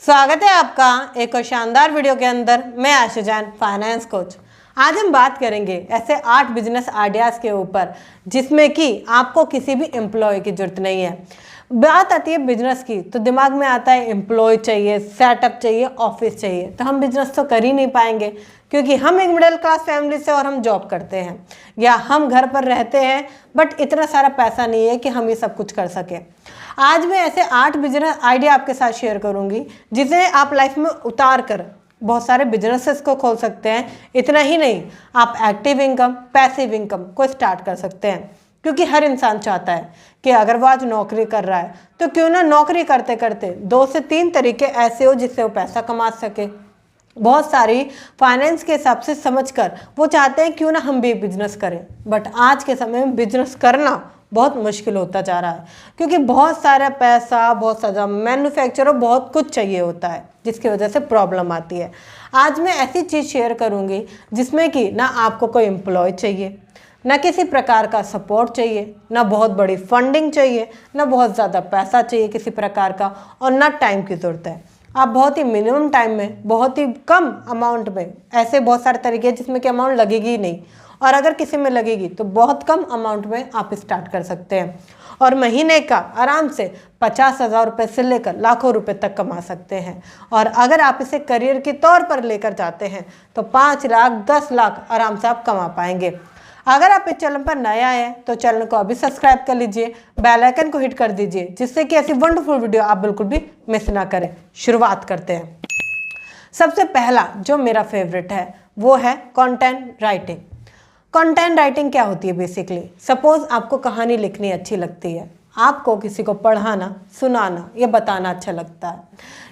स्वागत है आपका एक और शानदार वीडियो के अंदर। मैं आशा जैन, फाइनेंस कोच। आज हम बात करेंगे ऐसे 8 बिजनेस आइडियाज़ के ऊपर जिसमें कि आपको किसी भी एम्प्लॉय की जरूरत नहीं है। बात आती है बिजनेस की तो दिमाग में आता है एम्प्लॉय चाहिए, सेटअप चाहिए, ऑफिस चाहिए। तो हम बिजनेस तो कर ही नहीं पाएंगे क्योंकि हम एक मिडिल क्लास फैमिली से और हम जॉब करते हैं या हम घर पर रहते हैं, बट इतना सारा पैसा नहीं है कि हम ये सब कुछ कर सकें। आज मैं ऐसे 8 बिजनेस आइडिया आपके साथ शेयर करूंगी जिसे आप लाइफ में उतार कर बहुत सारे बिजनेसेस को खोल सकते हैं। इतना ही नहीं, आप एक्टिव इनकम, पैसिव इनकम को स्टार्ट कर सकते हैं क्योंकि हर इंसान चाहता है कि अगर वो आज नौकरी कर रहा है तो क्यों ना नौकरी करते करते 2 से 3 तरीके ऐसे हो जिससे वो पैसा कमा सके। बहुत सारी फाइनेंस के हिसाब से समझकर वो चाहते हैं क्यों ना हम भी बिजनेस करें, बट आज के समय में बिजनेस करना बहुत मुश्किल होता जा रहा है क्योंकि बहुत सारा पैसा, बहुत सारा मैन्युफैक्चर और बहुत कुछ चाहिए होता है जिसकी वजह से प्रॉब्लम आती है। आज मैं ऐसी चीज़ शेयर करूंगी जिसमें कि ना आपको कोई एम्प्लॉय चाहिए, ना किसी प्रकार का सपोर्ट चाहिए, ना बहुत बड़ी फंडिंग चाहिए, ना बहुत ज़्यादा पैसा चाहिए किसी प्रकार का, और ना टाइम की ज़रूरत है। आप बहुत ही मिनिमम टाइम में, बहुत ही कम अमाउंट में, ऐसे बहुत सारे तरीके हैं जिसमें कि अमाउंट लगेगी ही नहीं, और अगर किसी में लगेगी तो बहुत कम अमाउंट में आप स्टार्ट कर सकते हैं और महीने का आराम से 50,000 रुपये से लेकर लाखों रुपए तक कमा सकते हैं। और अगर आप इसे करियर के तौर पर लेकर जाते हैं तो 5 लाख, 10 लाख आराम से आप कमा पाएंगे। अगर आप इस चैनल पर नया हैं तो चैनल को अभी सब्सक्राइब कर लीजिए, बेल आइकन को हिट कर दीजिए जिससे कि ऐसी वंडरफुल वीडियो आप बिल्कुल भी मिस ना करें। शुरुआत करते हैं। सबसे पहला जो मेरा फेवरेट है वो है कंटेंट राइटिंग। कंटेंट राइटिंग क्या होती है? बेसिकली सपोज आपको कहानी लिखनी अच्छी लगती है, आपको किसी को पढ़ाना, सुनाना या बताना अच्छा लगता है,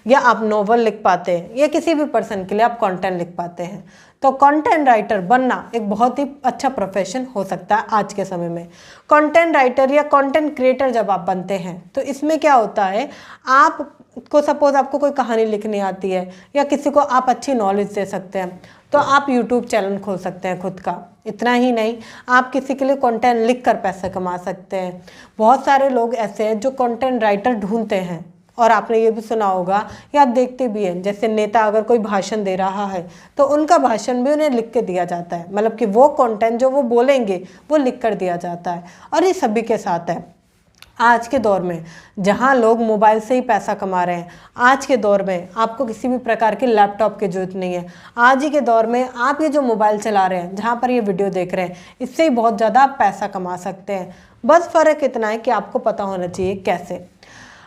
या आप नोवेल लिख पाते हैं, या किसी भी पर्सन के लिए आप कंटेंट लिख पाते हैं, तो कंटेंट राइटर बनना एक बहुत ही अच्छा प्रोफेशन हो सकता है आज के समय में। कंटेंट राइटर या कंटेंट क्रिएटर जब आप बनते हैं तो इसमें क्या होता है, आपको सपोज आपको कोई कहानी लिखनी आती है या किसी को आप अच्छी नॉलेज दे सकते हैं तो आप यूट्यूब चैनल खोल सकते हैं खुद का। इतना ही नहीं, आप किसी के लिए कंटेंट लिख कर पैसे कमा सकते हैं। बहुत सारे लोग ऐसे हैं जो कंटेंट राइटर ढूंढते हैं, और आपने ये भी सुना होगा या आप देखते भी हैं, जैसे नेता अगर कोई भाषण दे रहा है तो उनका भाषण भी उन्हें लिख के दिया जाता है, मतलब कि वो कंटेंट जो वो बोलेंगे वो लिख कर दिया जाता है। और ये सभी के साथ है। आज के दौर में जहां लोग मोबाइल से ही पैसा कमा रहे हैं, आज के दौर में आपको किसी भी प्रकार के लैपटॉप की जरूरत नहीं है। आज ही के दौर में आप ये जो मोबाइल चला रहे हैं, जहां पर ये वीडियो देख रहे हैं, इससे ही बहुत ज़्यादा आप पैसा कमा सकते हैं। बस फ़र्क इतना है कि आपको पता होना चाहिए कैसे।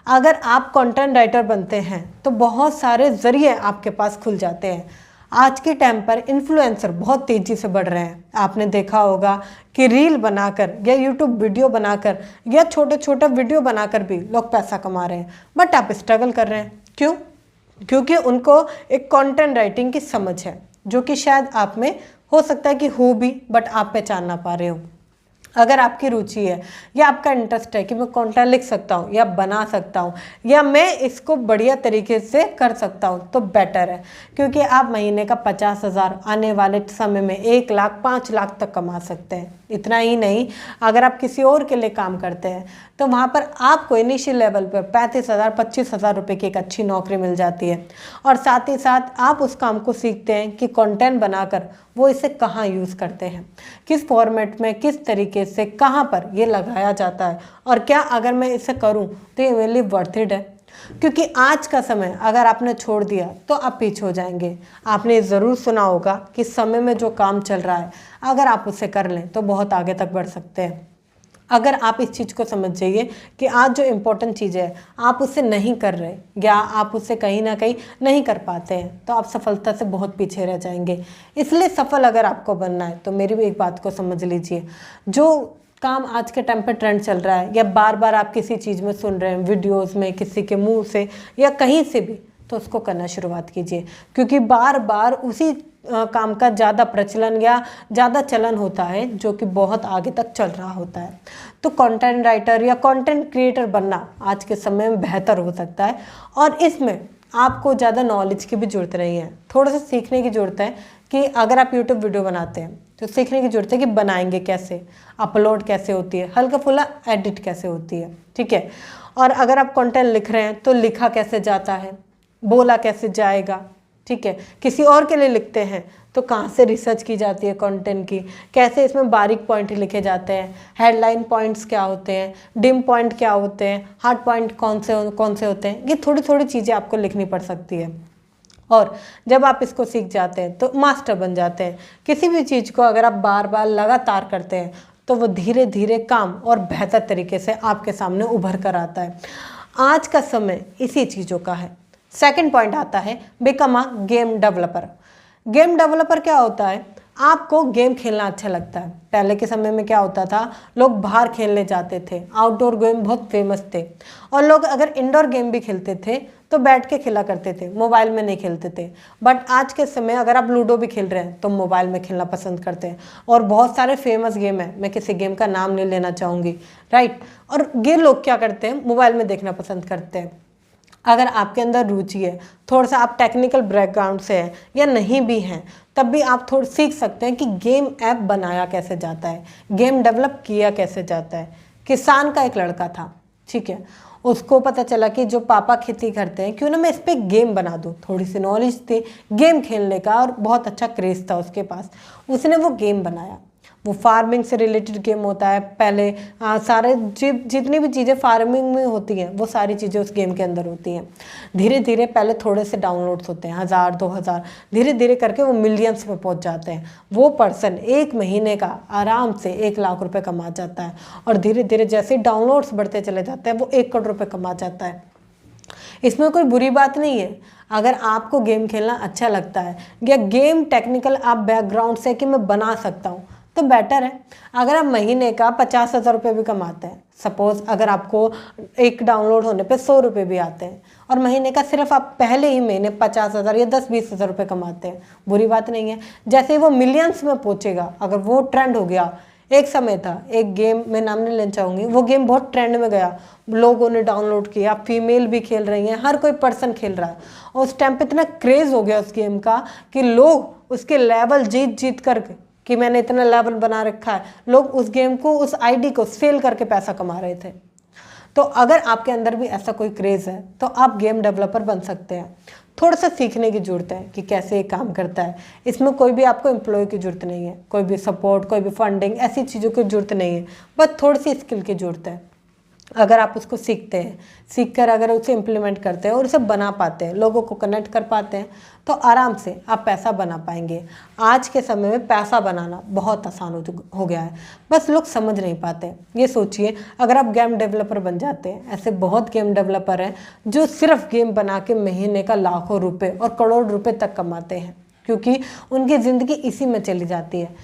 अगर आप कंटेंट राइटर बनते हैं तो बहुत सारे ज़रिए आपके पास खुल जाते हैं। आज के टाइम पर इन्फ्लुएंसर बहुत तेज़ी से बढ़ रहे हैं। आपने देखा होगा कि रील बनाकर या यूट्यूब वीडियो बनाकर या छोटे छोटे वीडियो बनाकर भी लोग पैसा कमा रहे हैं, बट आप स्ट्रगल कर रहे हैं। क्यों? क्योंकि उनको एक कंटेंट राइटिंग की समझ है जो कि शायद आप में हो सकता है कि हो भी, बट आप पहचान ना पा रहे हो। अगर आपकी रुचि है या आपका इंटरेस्ट है कि मैं कंटेंट लिख सकता हूँ या बना सकता हूँ या मैं इसको बढ़िया तरीके से कर सकता हूँ तो बेटर है, क्योंकि आप महीने का 50,000 आने वाले समय में 1 लाख, 5 लाख तक कमा सकते हैं। इतना ही नहीं, अगर आप किसी और के लिए काम करते हैं तो वहाँ पर आपको इनिशियल लेवल पर 35,000, 25,000 रुपये की एक अच्छी नौकरी मिल जाती है। और साथ ही साथ आप उस काम को सीखते हैं कि कंटेंट बनाकर वो इसे कहाँ यूज़ करते हैं, किस फॉर्मेट में, किस तरीके से, कहाँ पर ये लगाया जाता है, और क्या अगर मैं इसे करूँ तो ये मेरे लिए वर्थ इट है। क्योंकि आज का समय अगर आपने छोड़ दिया तो आप पीछे हो जाएंगे। आपने ज़रूर सुना होगा कि समय में जो काम चल रहा है अगर आप उसे कर लें तो बहुत आगे तक बढ़ सकते हैं। अगर आप इस चीज़ को समझ जाइए कि आज जो इम्पोर्टेंट चीज़ है आप उसे नहीं कर रहे या आप उसे कहीं ना कहीं नहीं कर पाते हैं तो आप सफलता से बहुत पीछे रह जाएंगे। इसलिए सफल अगर आपको बनना है तो मेरी भी एक बात को समझ लीजिए, जो काम आज के टाइम पे ट्रेंड चल रहा है या बार बार आप किसी चीज़ में सुन रहे हैं, वीडियोस में, किसी के मुंह से या कहीं से भी, तो उसको करना शुरुआत कीजिए। क्योंकि बार बार उसी काम का ज़्यादा प्रचलन या ज़्यादा चलन होता है जो कि बहुत आगे तक चल रहा होता है। तो कंटेंट राइटर या कंटेंट क्रिएटर बनना आज के समय में बेहतर हो सकता है, और इसमें आपको ज़्यादा नॉलेज की भी ज़रूरत नहीं है। थोड़ा सा सीखने की ज़रूरत है कि अगर आप यूट्यूब वीडियो बनाते हैं तो सीखने की ज़रूरत है कि बनाएंगे कैसे, अपलोड कैसे होती है, हल्का फुल्का एडिट कैसे होती है, ठीक है। और अगर आप कंटेंट लिख रहे हैं तो लिखा कैसे जाता है, बोला कैसे जाएगा, ठीक है। किसी और के लिए लिखते हैं तो कहाँ से रिसर्च की जाती है कंटेंट की, कैसे इसमें बारीक पॉइंट लिखे जाते हैं, हेडलाइन पॉइंट्स क्या होते हैं, डिम पॉइंट क्या होते हैं, हार्ड पॉइंट कौन से होते हैं, ये थोड़ी थोड़ी चीज़ें आपको लिखनी पड़ सकती है। और जब आप इसको सीख जाते हैं तो मास्टर बन जाते हैं। किसी भी चीज़ को अगर आप बार बार लगातार करते हैं तो वो धीरे धीरे काम और बेहतर तरीके से आपके सामने उभर कर आता है। आज का समय इसी चीज़ों का है। सेकंड पॉइंट आता है become a game developer. Game developer क्या होता है, आपको गेम खेलना अच्छा लगता है। पहले के समय में क्या होता था, लोग बाहर खेलने जाते थे, आउटडोर गेम बहुत फेमस थे, और लोग अगर इंडोर गेम भी खेलते थे तो बैठ के खेला करते थे, मोबाइल में नहीं खेलते थे। बट आज के समय अगर आप लूडो भी खेल रहे हैं तो मोबाइल में खेलना पसंद करते हैं, और बहुत सारे फेमस गेम है, मैं किसी गेम का नाम नहीं लेना चाहूँगी, राइट। और ये लोग क्या करते हैं, मोबाइल में देखना पसंद करते हैं। अगर आपके अंदर रुचि है, थोड़ा सा आप टेक्निकल बैकग्राउंड से हैं या नहीं भी हैं, तब भी आप थोड़ा सीख सकते हैं कि गेम ऐप बनाया कैसे जाता है, गेम डेवलप किया कैसे जाता है। किसान का एक लड़का था, ठीक है, उसको पता चला कि जो पापा खेती करते हैं, क्यों ना मैं इस पर गेम बना दूँ। थोड़ी सी नॉलेज थी गेम खेलने का और बहुत अच्छा क्रेज़ था उसके पास, उसने वो गेम बनाया। वो फार्मिंग से रिलेटेड गेम होता है। पहले सारे जितनी भी चीज़ें फार्मिंग में होती हैं वो सारी चीज़ें उस गेम के अंदर होती हैं। धीरे धीरे पहले थोड़े से डाउनलोड्स होते हैं, 1000 2000, धीरे धीरे करके वो मिलियंस में पहुंच जाते हैं। वो पर्सन एक महीने का आराम से 1 लाख रुपए कमा जाता है, और धीरे धीरे जैसे डाउनलोड्स बढ़ते चले जाते हैं वो 1 करोड़ रुपये कमा जाता है। इसमें कोई बुरी बात नहीं है अगर आपको गेम खेलना अच्छा लगता है, या गेम टेक्निकल आप बैकग्राउंड से कि मैं बना सकता हूँ, तो बेटर है। अगर आप महीने का 50,000 रुपये भी कमाते हैं, सपोज़ अगर आपको एक डाउनलोड होने पे 100 रुपये भी आते हैं, और महीने का सिर्फ आप पहले ही महीने 50,000 या 10-20 हज़ार रुपये कमाते हैं, बुरी बात नहीं है। जैसे ही वो मिलियंस में पहुंचेगा, अगर वो ट्रेंड हो गया, एक समय था एक गेम, मैं नाम नहीं लेना चाहूँगी, वो गेम बहुत ट्रेंड में गया, लोगों ने डाउनलोड किया, फीमेल भी खेल रही हैं, हर कोई पर्सन खेल रहा है, और उस टाइम पे इतना क्रेज़ हो गया उस गेम का कि लोग उसके लेवल जीत कर कि मैंने इतना लेवल बना रखा है, लोग उस गेम को, उस आईडी को सेल करके पैसा कमा रहे थे। तो अगर आपके अंदर भी ऐसा कोई क्रेज़ है तो आप गेम डेवलपर बन सकते हैं। थोड़ा सा सीखने की ज़रूरत है कि कैसे ये काम करता है। इसमें कोई भी आपको एम्प्लॉय की ज़रूरत नहीं है, कोई भी सपोर्ट, कोई भी फंडिंग, ऐसी चीज़ों की ज़रूरत नहीं है, बस थोड़ी सी स्किल की ज़रूरत है। अगर आप उसको सीखते हैं, सीखकर अगर उसे इम्प्लीमेंट करते हैं और उसे बना पाते हैं, लोगों को कनेक्ट कर पाते हैं, तो आराम से आप पैसा बना पाएंगे। आज के समय में पैसा बनाना बहुत आसान हो गया है, बस लोग समझ नहीं पाते। ये सोचिए, अगर आप गेम डेवलपर बन जाते हैं, ऐसे बहुत गेम डेवलपर हैं जो सिर्फ गेम बना के महीने का लाखों रुपये और करोड़ रुपये तक कमाते हैं, क्योंकि उनकी ज़िंदगी इसी में चली जाती है।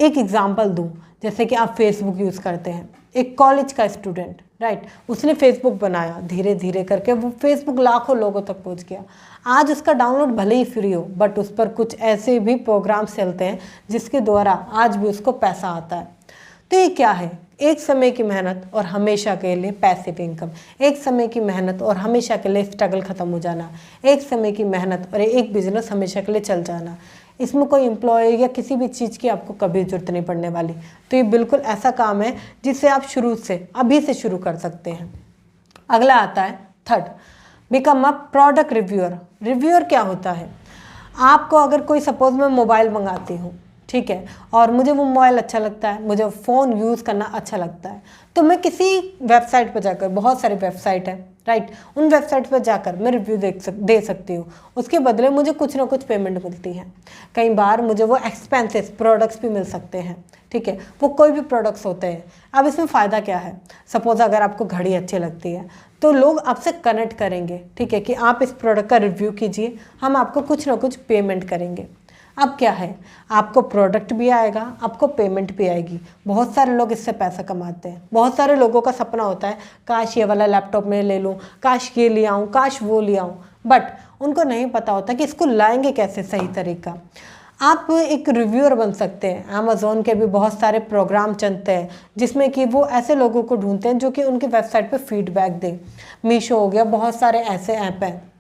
एक एग्जाम्पल दूँ, जैसे कि आप फेसबुक यूज़ करते हैं, एक कॉलेज का स्टूडेंट, राइट, उसने फेसबुक बनाया, धीरे धीरे करके वो फेसबुक लाखों लोगों तक पहुंच गया। आज उसका डाउनलोड भले ही फ्री हो, बट उस पर कुछ ऐसे भी प्रोग्राम्स चलते हैं जिसके द्वारा आज भी उसको पैसा आता है। तो ये क्या है, एक समय की मेहनत और हमेशा के लिए पैसिव इनकम, एक समय की मेहनत और हमेशा के लिए स्ट्रगल खत्म हो जाना, एक समय की मेहनत और एक बिजनेस हमेशा के लिए चल जाना। इसमें कोई एम्प्लॉय या किसी भी चीज़ की आपको कभी ज़रूरत नहीं पड़ने वाली। तो ये बिल्कुल ऐसा काम है जिसे आप शुरू से, अभी से शुरू कर सकते हैं। अगला आता है third, become a product reviewer. Reviewer क्या होता है, आपको अगर कोई, सपोज मैं मोबाइल मंगाती हूँ, ठीक है, और मुझे वो मोबाइल अच्छा लगता है, मुझे फ़ोन यूज़ करना अच्छा लगता है, तो मैं किसी वेबसाइट पर जाकर, बहुत सारी वेबसाइट है, राइट, उन वेबसाइट पर जाकर मैं रिव्यू दे सकती हूँ। उसके बदले मुझे कुछ ना कुछ पेमेंट मिलती है। कई बार मुझे वो एक्सपेंसेस प्रोडक्ट्स भी मिल सकते हैं, ठीक है, वो कोई भी प्रोडक्ट्स होते हैं। अब इसमें फ़ायदा क्या है, सपोज़ अगर आपको घड़ी अच्छी लगती है तो लोग आपसे कनेक्ट करेंगे, ठीक है, कि आप इस प्रोडक्ट का रिव्यू कीजिए, हम आपको कुछ ना कुछ पेमेंट करेंगे। अब क्या है, आपको प्रोडक्ट भी आएगा, आपको पेमेंट भी आएगी। बहुत सारे लोग इससे पैसा कमाते हैं। बहुत सारे लोगों का सपना होता है, काश ये वाला लैपटॉप मैं ले लूँ, काश ये ले आऊँ, काश वो ले आऊँ, बट उनको नहीं पता होता कि इसको लाएंगे कैसे सही तरीका। आप एक रिव्यूअर बन सकते हैं। अमेज़ॉन के भी बहुत सारे प्रोग्राम चलते हैं जिसमें कि वो ऐसे लोगों को ढूंढते हैं जो कि उनकी वेबसाइट पे फीडबैक दें। मीशो हो गया, बहुत सारे ऐसे ऐप हैं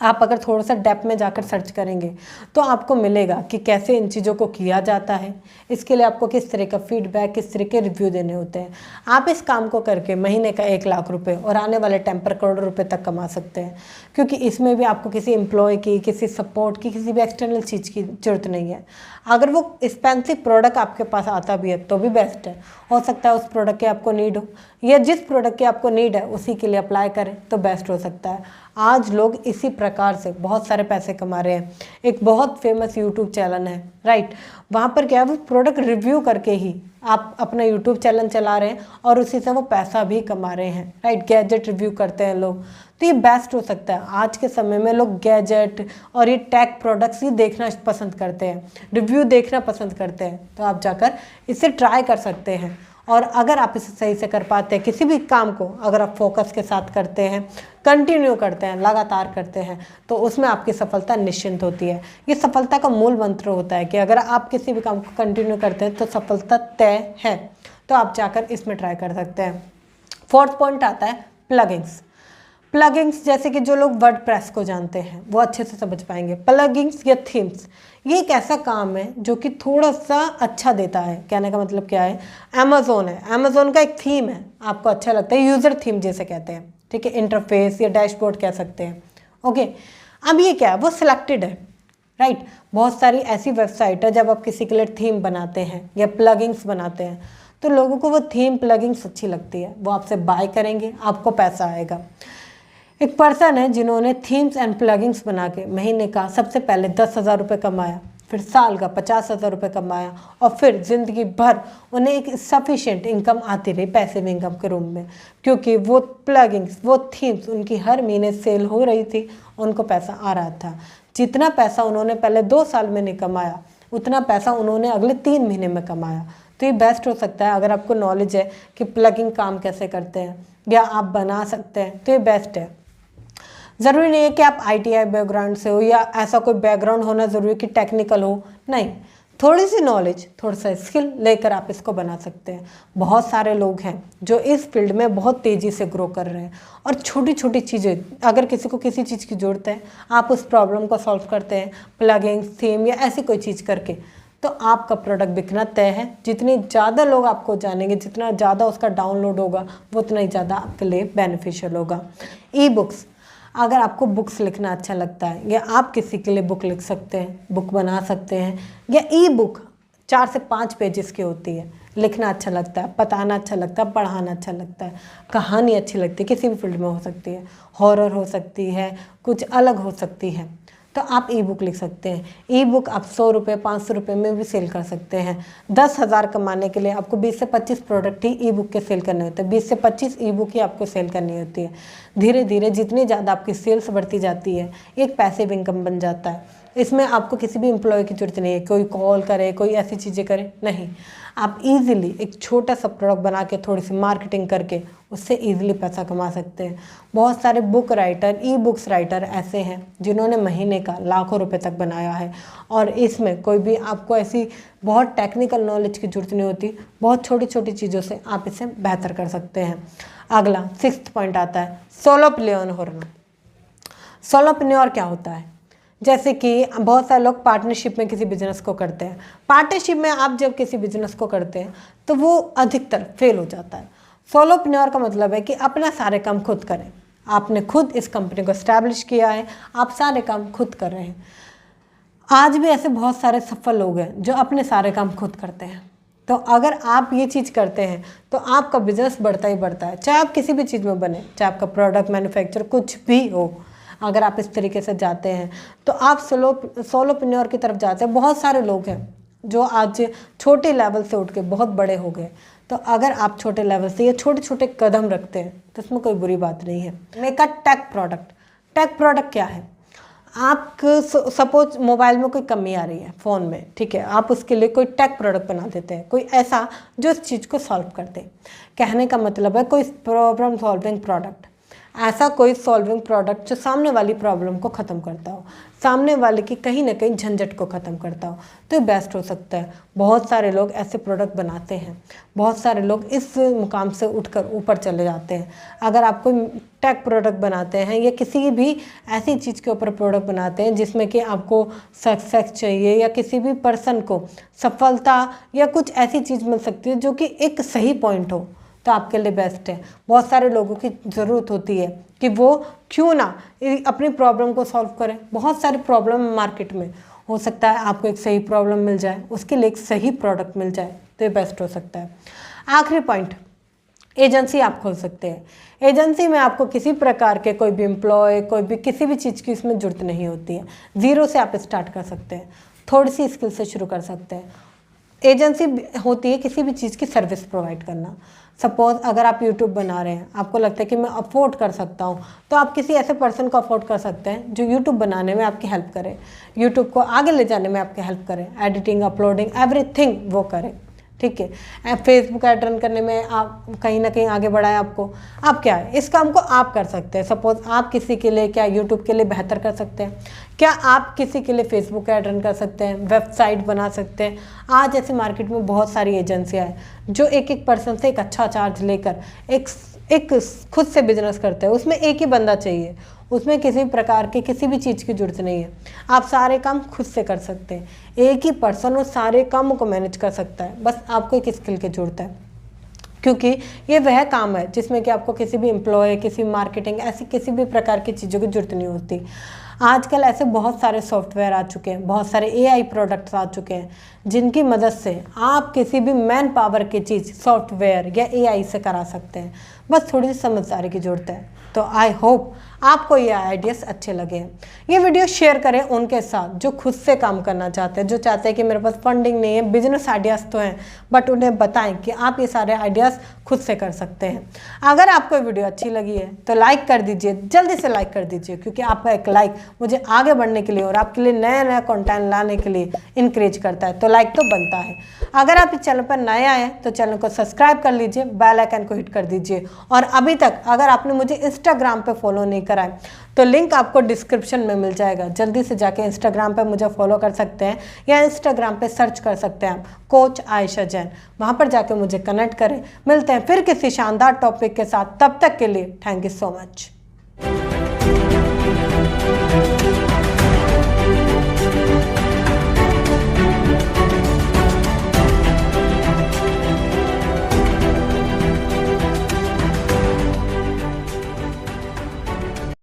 आप अगर थोड़ा सा डेप्थ में जाकर सर्च करेंगे तो आपको मिलेगा कि कैसे इन चीज़ों को किया जाता है, इसके लिए आपको किस तरह का फीडबैक, किस तरह के रिव्यू देने होते हैं। आप इस काम को करके महीने का 1 लाख रुपए और आने वाले टाइम पर करोड़ों रुपए तक कमा सकते हैं, क्योंकि इसमें भी आपको किसी एम्प्लॉय की, किसी सपोर्ट की, किसी भी एक्सटर्नल चीज़ की जरूरत नहीं है। अगर वो एक्सपेंसिव प्रोडक्ट आपके पास आता भी है तो भी बेस्ट है। हो सकता है उस प्रोडक्ट की आपको नीड हो, या जिस प्रोडक्ट की आपको नीड है उसी के लिए अप्लाई करें तो बेस्ट हो सकता है। आज लोग इसी प्रकार से बहुत सारे पैसे कमा रहे हैं। एक बहुत फेमस यूट्यूब चैनल है, राइट, वहाँ पर क्या है, वो प्रोडक्ट रिव्यू करके ही आप अपना यूट्यूब चैनल चला रहे हैं और उसी से वो पैसा भी कमा रहे हैं, राइट। गैजेट रिव्यू करते हैं लोग, तो ये बेस्ट हो सकता है। आज के समय में लोग गैजेट और ये टेक प्रोडक्ट्स ही देखना पसंद करते हैं, रिव्यू देखना पसंद करते हैं, तो आप जाकर इसे ट्राई कर सकते हैं। और अगर आप इसे सही से कर पाते हैं, किसी भी काम को अगर आप फोकस के साथ करते हैं, कंटिन्यू करते हैं, लगातार करते हैं, तो उसमें आपकी सफलता निश्चिंत होती है। ये सफलता का मूल मंत्र होता है कि अगर आप किसी भी काम को कंटिन्यू करते हैं तो सफलता तय है। तो आप जाकर इसमें ट्राई कर सकते हैं। 4th पॉइंट आता है प्लगइन्स। प्लगइन्स जैसे कि जो लोग वर्डप्रेस को जानते हैं वो अच्छे से समझ पाएंगे। प्लगइन्स या थीम्स ये एक ऐसा काम है जो कि थोड़ा सा अच्छा देता है। कहने का मतलब क्या है, अमेज़ोन है, अमेज़ोन का एक थीम है, आपको अच्छा लगता है, यूज़र थीम जैसे कहते हैं, ठीक है, इंटरफेस या डैशबोर्ड कह सकते हैं, ओके। अब ये क्या है, वो सिलेक्टेड है, राइट। बहुत सारी ऐसी वेबसाइट है जब आप किसी के लिए थीम बनाते हैं या प्लगइन्स बनाते हैं तो लोगों को वो थीम प्लगइन्स अच्छी लगती है, वो आपसे बाय करेंगे, आपको पैसा आएगा। एक पर्सन है जिन्होंने थीम्स एंड प्लगइन्स बना के महीने का सबसे पहले 10,000 रुपये कमाया, फिर साल का 50,000 रुपये कमाया, और फिर ज़िंदगी भर उन्हें एक सफिशिएंट इनकम आती रही पैसिव इनकम के रूप में, क्योंकि वो प्लगइन्स, वो थीम्स उनकी हर महीने सेल हो रही थी, उनको पैसा आ रहा था। जितना पैसा उन्होंने पहले 2 साल में नहीं कमाया उतना पैसा उन्होंने अगले 3 महीने में कमाया। तो ये बेस्ट हो सकता है। अगर आपको नॉलेज है कि प्लगइन काम कैसे करते हैं या आप बना सकते हैं तो ये बेस्ट है। ज़रूरी नहीं है कि आप ITI बैकग्राउंड से हो या ऐसा कोई बैकग्राउंड होना ज़रूरी है कि टेक्निकल हो, नहीं, थोड़ी सी नॉलेज, थोड़ा सा स्किल लेकर आप इसको बना सकते हैं। बहुत सारे लोग हैं जो इस फील्ड में बहुत तेज़ी से ग्रो कर रहे हैं, और छोटी छोटी चीज़ें, अगर किसी को किसी चीज़ की ज़रूरत है, आप उस प्रॉब्लम को सॉल्व करते हैं प्लगइन्स, थीम या ऐसी कोई चीज़ करके, तो आपका प्रोडक्ट बिकना तय है। जितने ज़्यादा लोग आपको जानेंगे, जितना ज़्यादा उसका डाउनलोड होगा, वो उतना ही ज़्यादा आपके लिए बेनिफिशियल होगा। ई-बुक्स, अगर आपको बुक्स लिखना अच्छा लगता है या आप किसी के लिए बुक लिख सकते हैं, बुक बना सकते हैं, या ई-बुक 4 से 5 पेजेस की होती है, लिखना अच्छा लगता है, बताना अच्छा लगता है, पढ़ाना अच्छा लगता है, कहानी अच्छी लगती है, किसी भी फील्ड में हो सकती है, हॉरर हो सकती है, कुछ अलग हो सकती है, तो आप ई-बुक लिख सकते हैं। ई-बुक आप 100 रुपये 500 रुपये में भी सेल कर सकते हैं। 10,000 कमाने के लिए आपको 20 से 25 प्रोडक्ट ही ई-बुक के सेल करने होते हैं, 20 से 25 ई-बुक ही आपको सेल करनी होती है। धीरे धीरे जितनी ज़्यादा आपकी सेल्स बढ़ती जाती है, एक पैसिव इनकम बन जाता है। इसमें आपको किसी भी एम्प्लॉय की ज़रूरत नहीं है, कोई कॉल करे, कोई ऐसी चीज़ें करे, नहीं। आप इजीली एक छोटा सा प्रोडक्ट बना के थोड़ी सी मार्केटिंग करके उससे इजीली पैसा कमा सकते हैं। बहुत सारे बुक राइटर, ई-बुक्स राइटर ऐसे हैं जिन्होंने महीने का लाखों रुपए तक बनाया है, और इसमें कोई भी आपको ऐसी बहुत टेक्निकल नॉलेज की ज़रूरत नहीं होती, बहुत छोटी छोटी चीज़ों से आप इसे बेहतर कर सकते हैं। अगला 6th पॉइंट आता है सोलोप्रेन्योर होना। सोलोप्रेन्योर क्या होता है? जैसे कि बहुत सारे लोग पार्टनरशिप में किसी बिजनेस को करते हैं। पार्टनरशिप में आप जब किसी बिजनेस को करते हैं तो वो अधिकतर फेल हो जाता है। सोलोप्रेन्योर का मतलब है कि अपना सारे काम खुद करें। आपने खुद इस कंपनी को एस्टैब्लिश किया है, आप सारे काम खुद कर रहे हैं। आज भी ऐसे बहुत सारे सफल लोग हैं जो अपने सारे काम खुद करते हैं। तो अगर आप ये चीज़ करते हैं तो आपका बिजनेस बढ़ता ही बढ़ता है, चाहे आप किसी भी चीज़ में बने, चाहे आपका प्रोडक्ट मैन्युफैक्चर कुछ भी हो। अगर आप इस तरीके से जाते हैं तो आप सोलोप्रेन्योर की तरफ जाते हैं। बहुत सारे लोग हैं जो आज छोटे लेवल से उठ के बहुत बड़े हो गए। तो अगर आप छोटे लेवल से ये छोटे छोटे कदम रखते हैं तो इसमें कोई बुरी बात नहीं है। Make a tech product. Tech product क्या है? आप सपोज मोबाइल में कोई कमी आ रही है फ़ोन में, ठीक है, आप उसके लिए कोई टेक प्रोडक्ट बना देते हैं, कोई ऐसा जो इस चीज़ को सॉल्व कर दे। कहने का मतलब है कोई प्रॉब्लम सॉल्विंग प्रोडक्ट। ऐसा कोई सॉल्विंग प्रोडक्ट जो सामने वाली प्रॉब्लम को ख़त्म करता हो, सामने वाले की कहीं ना कहीं झंझट को ख़त्म करता हो, तो ये बेस्ट हो सकता है। बहुत सारे लोग ऐसे प्रोडक्ट बनाते हैं, बहुत सारे लोग इस मुकाम से उठकर ऊपर चले जाते हैं। अगर आप कोई टेक प्रोडक्ट बनाते हैं या किसी भी ऐसी चीज़ के ऊपर प्रोडक्ट बनाते हैं जिसमें कि आपको सक्सेस चाहिए या किसी भी पर्सन को सफलता या कुछ ऐसी चीज़ मिल सकती है जो कि एक सही पॉइंट हो, तो आपके लिए बेस्ट है। बहुत सारे लोगों की ज़रूरत होती है कि वो क्यों ना अपनी प्रॉब्लम को सॉल्व करें। बहुत सारी प्रॉब्लम मार्केट में, हो सकता है आपको एक सही प्रॉब्लम मिल जाए, उसके लिए एक सही प्रोडक्ट मिल जाए, तो ये बेस्ट हो सकता है। आखिरी पॉइंट, एजेंसी आप खोल सकते हैं। एजेंसी में आपको किसी प्रकार के कोई भी एम्प्लॉय, कोई भी किसी भी चीज़ की इसमें ज़रूरत नहीं होती है। ज़ीरो से आप स्टार्ट कर सकते हैं, थोड़ी सी स्किल से शुरू कर सकते हैं। एजेंसी होती है किसी भी चीज़ की सर्विस प्रोवाइड करना। सपोज़ अगर आप यूट्यूब बना रहे हैं, आपको लगता है कि मैं अफोर्ड कर सकता हूँ, तो आप किसी ऐसे पर्सन को अफोर्ड कर सकते हैं जो यूट्यूब बनाने में आपकी हेल्प करे, यूट्यूब को आगे ले जाने में आपकी हेल्प करे, एडिटिंग, अपलोडिंग, एवरीथिंग वो करे, ठीक है। फेसबुक ऐड रन करने में आप कहीं ना कहीं आगे बढ़ाएं आपको। आप क्या है, इस काम को आप कर सकते हैं। सपोज आप किसी के लिए क्या यूट्यूब के लिए बेहतर कर सकते हैं, क्या आप किसी के लिए फेसबुक ऐड रन कर सकते हैं, वेबसाइट बना सकते हैं। आज ऐसे मार्केट में बहुत सारी एजेंसियाँ हैं जो एक एक पर्सन से एक अच्छा चार्ज लेकर एक खुद से बिजनेस करते हैं। उसमें एक ही बंदा चाहिए, उसमें किसी प्रकार की किसी भी चीज़ की जरूरत नहीं है। आप सारे काम खुद से कर सकते हैं। एक ही पर्सन वो सारे कामों को मैनेज कर सकता है, बस आपको एक स्किल की जरूरत है, क्योंकि ये वह काम है जिसमें कि आपको किसी भी एम्प्लॉय, किसी मार्केटिंग, ऐसी किसी भी प्रकार की चीज़ों की जरूरत नहीं होती। आजकल ऐसे बहुत सारे सॉफ्टवेयर आ चुके हैं, बहुत सारे AI प्रोडक्ट्स आ चुके हैं जिनकी मदद से आप किसी भी मैन पावर की चीज़ सॉफ्टवेयर या AI से करा सकते हैं। बस थोड़ी सी समझदारी की ज़रूरत है। तो आई होप आपको ये आइडियाज़ अच्छे लगे हैं। ये वीडियो शेयर करें उनके साथ जो खुद से काम करना चाहते हैं, जो चाहते हैं कि मेरे पास फंडिंग नहीं है, बिजनेस आइडियाज़ तो हैं, बट उन्हें बताएं कि आप ये सारे आइडियाज़ खुद से कर सकते हैं। अगर आपको वीडियो अच्छी लगी है तो लाइक कर दीजिए, जल्दी से लाइक कर दीजिए, क्योंकि आपका एक लाइक मुझे आगे बढ़ने के लिए और आपके लिए नया नया कंटेंट लाने के लिए इंकरेज करता है। तो लाइक तो बनता है। अगर आप इस चैनल पर नए आए हैं तो चैनल को सब्सक्राइब कर लीजिए, बेल आइकन को हिट कर दीजिए। और अभी तक अगर आपने मुझे इंस्टाग्राम पे फॉलो नहीं करा है तो लिंक आपको डिस्क्रिप्शन में मिल जाएगा, जल्दी से जाके इंस्टाग्राम पे मुझे फॉलो कर सकते हैं या इंस्टाग्राम पे सर्च कर सकते हैं कोच आयशा जैन, वहाँ पर जाके मुझे कनेक्ट करें। मिलते हैं फिर किसी शानदार टॉपिक के साथ, तब तक के लिए थैंक यू सो मच।